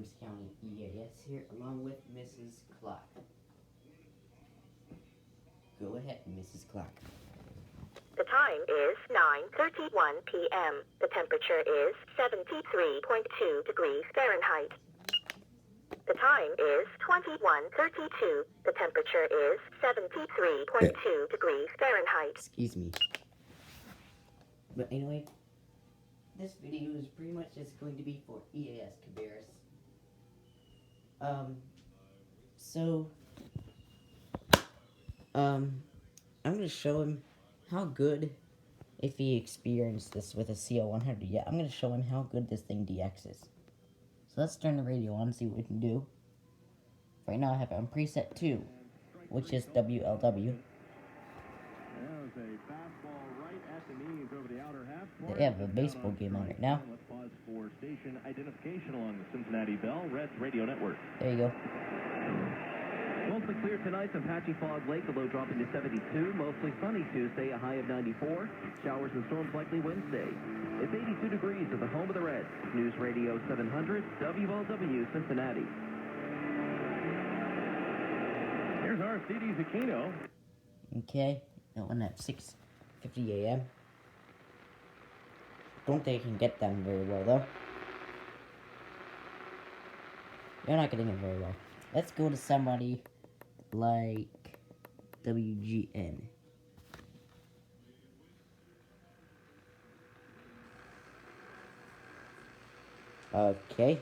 Adams County EAS here, along with Mrs. Clark. Go ahead, Mrs. Clark. The time is 9:31 p.m. The temperature is 73.2 degrees Fahrenheit. The time is 21:32. The temperature is 73.2 degrees Fahrenheit. Excuse me. But anyway, this video is pretty much just going to be for EAS Cabarrus. I'm gonna show him how good, if he experienced this with a CL-100 yet, I'm gonna show him how good this thing DXes. So let's turn the radio on and see what we can do. Right now I have it on preset 2, which is WLW. They have a baseball game on right now. Let's pause for station identification along the Cincinnati Bell Reds Radio Network. There you go. Mostly clear tonight, some patchy fog lake, a low dropping to 72. Mostly sunny Tuesday, a high of 94. Showers and storms likely Wednesday. It's 82 degrees at the home of the Reds. News Radio 700, WLW Cincinnati. Here's Aristides Aquino. Okay, that one at 6:50 a.m. Don't think I can get them very well, though. You're not getting it very well. Let's go to somebody like WGN. Okay.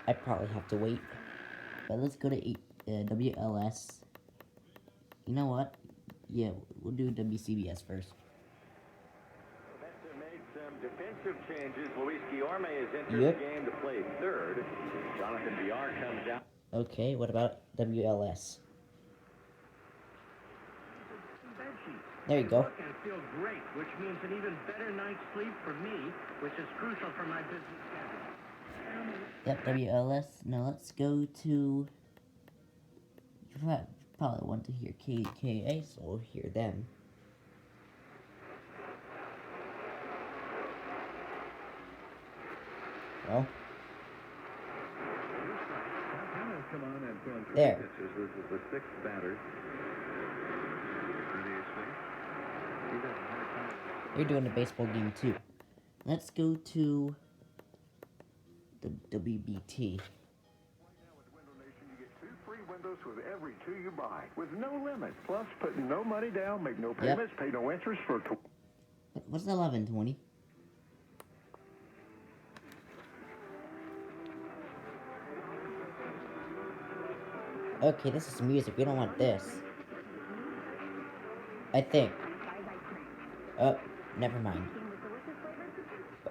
I probably have to wait. But let's go to WLS. You know what? Yeah, we'll do WCBS first. Made some defensive changes. Luis Guillorme has entered the game to play third. Jonathan VR comes out. Okay, what about WLS? There you go. I feel great, which means an even better night's sleep for me, which is crucial for my business schedule. Yep, WLS. Now let's go to... You probably want to hear KKA, so we'll hear them. Well. There. This is the sixth batter. You're doing a baseball game too. Let's go to the WBT. You get 2 free windows with every 2 you buy, with no limit. Plus, put no money down, make no payments, pay no interest for. What's 1120? Okay, this is music. We don't want this. I think. Oh, never mind.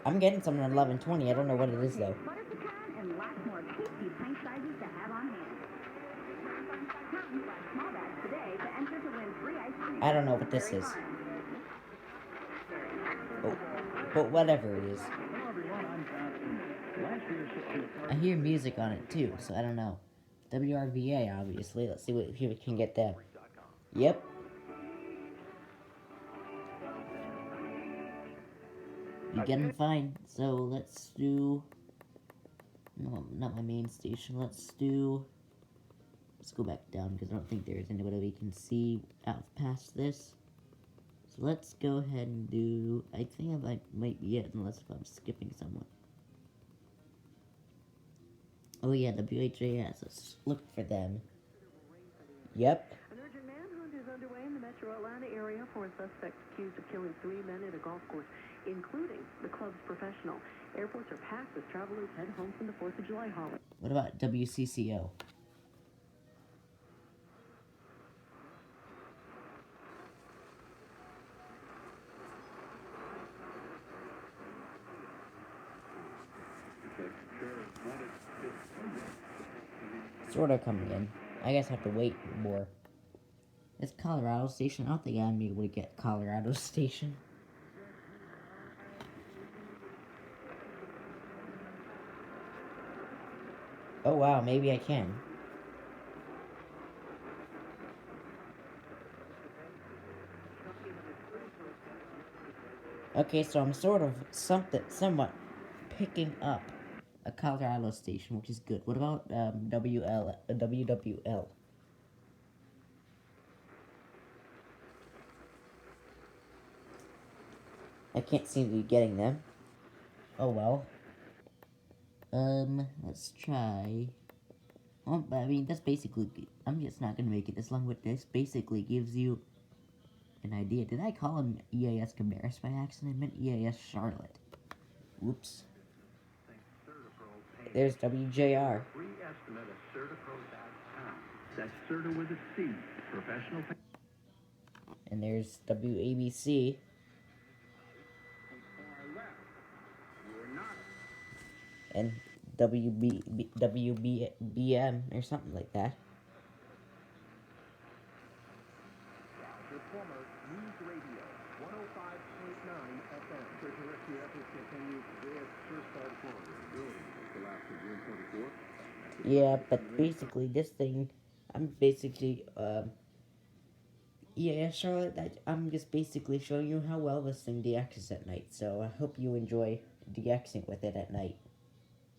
I'm getting something at 1120. I don't know what it is though. I don't know what this is. Oh, but whatever it is. I hear music on it too, so I don't know. WRVA, obviously. Let's see what if we can get that. Yep. You get them fine. So let's do... No, not my main station. Let's go back down because I don't think there's anybody we can see out past this. So let's go ahead and do... I think I might be it unless if I'm skipping someone. Oh yeah, WHAS. Let's look for them. Yep. An urgent manhunt is underway in the metro Atlanta area for a suspect accused of killing 3 men at a golf course, including the club's professional. Airports are packed as travelers head home from the 4th of July holiday. What about WCCO? Sort of coming in. I guess I have to wait more. It's Colorado Station. I don't think I'm able to get Colorado Station. Oh wow, maybe I can. Okay, so I'm sort of somewhat picking up a Colorado station, which is good. What about WWL? I can't seem to be getting them. Oh well. Let's try. Well, I mean, that's basically. I'm just not gonna make it this long, but this basically gives you an idea. Did I call him EAS Camaris by accident? I meant EAS Charlotte. Whoops. There's WJR. Free estimate of CertaPro.com. That's Certa with a C. Professional. And there's WABC. And WBM or something like that. Reformer News Radio, 105.9 FM. The rescue efforts continue today at Surfside, Florida. The building collapsed on June 24th. Yeah, but basically this thing, I'm basically, yeah, Charlotte, I'm just basically showing you how well this thing DXes at night. So I hope you enjoy DXing with it at night.